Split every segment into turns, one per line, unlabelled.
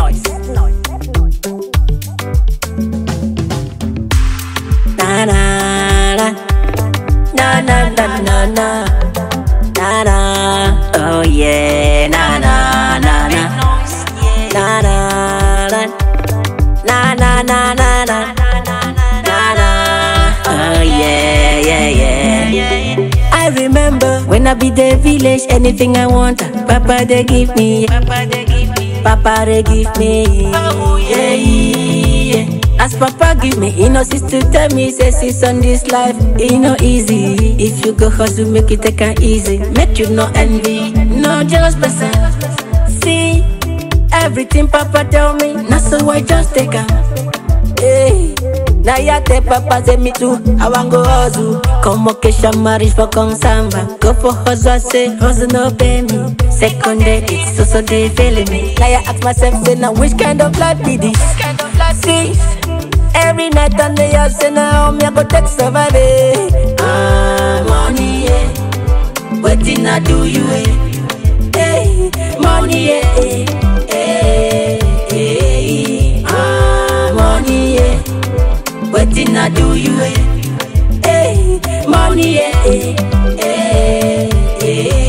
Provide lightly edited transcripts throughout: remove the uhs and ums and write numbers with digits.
noise. Na na na na na na na na na na. Oh yeah, na na na na na na na na na na na. Oh yeah, yeah, yeah. I remember when I be the village, anything I want, Papa they give me. Papa they give me. Oh yeah, yeah. As Papa give me, he knows to tell me, says it's on this life, it no easy. If you go hustle, make it take it easy. Make you no envy, no jealous person. See, everything Papa tell me, not so I just take her. Hey, now ya te Papa say me too, I want go hustle. Convocation marriage for Samba. Go for hustle, say hustle no pay me. Second day, it's so they feeling me. Now I ask myself, say now which kind of life be this? See, every night and day I say now me I go take survive. Money, yeah. Waiting I do you, hey, money, yeah, money, yeah. Waiting I do you, hey, money, yeah,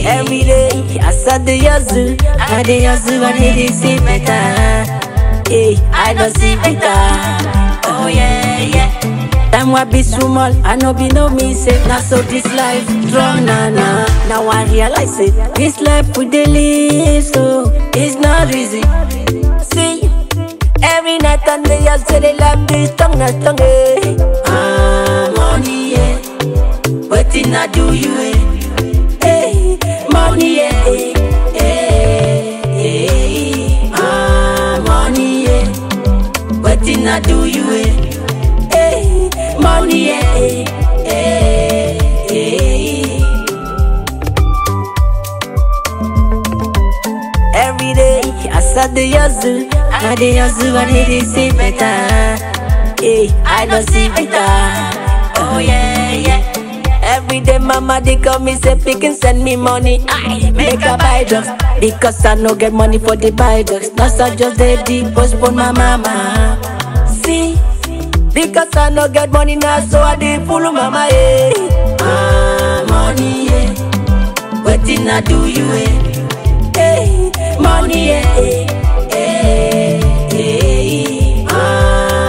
every day I said the yazoo, I the yazoo, I need to see better. Hey, I don't see better. Oh yeah, yeah. Time wa be small, I know be no me say. Now so this life strong, na na. Now I realize it. This life we dey live, so it's not easy. See, every night and day I say the life be strong, na strong. Money, yeah. Waiting I do you, hey, money, yeah. Waiting I do you, hey, money, every day I said the yazoo, I need to see better. Hey, I don't see better. Oh yeah, yeah. Every day mama they call me say pick and send me money. I make a buy drugs because I no get money for the buy drugs. Now I just dey postpone my mama. See, because I no get money now, so I dey follow mama. Money, yeah. Waiting I do you, hey, money, yeah.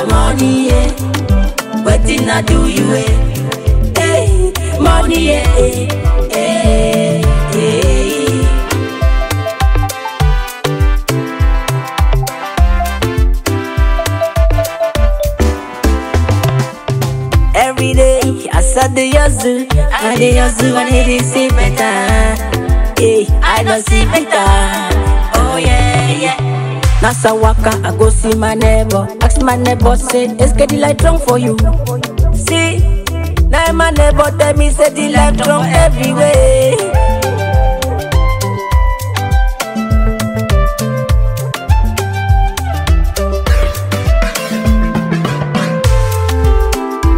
Money, yeah. Waiting I do you, hey, money, yeah. Every day I said the yazoo, I need to see better. Hey, I don't see better. Oh yeah, yeah. Now so waka, I go see my neighbor. Ask my neighbor, say, is get the light wrong for you? See, now my neighbor tell me, say the light wrong everywhere.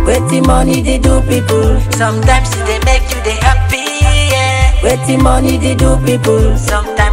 Waiting money they do people. Sometimes they make you they happy, yeah. Waiting money they do people. Sometimes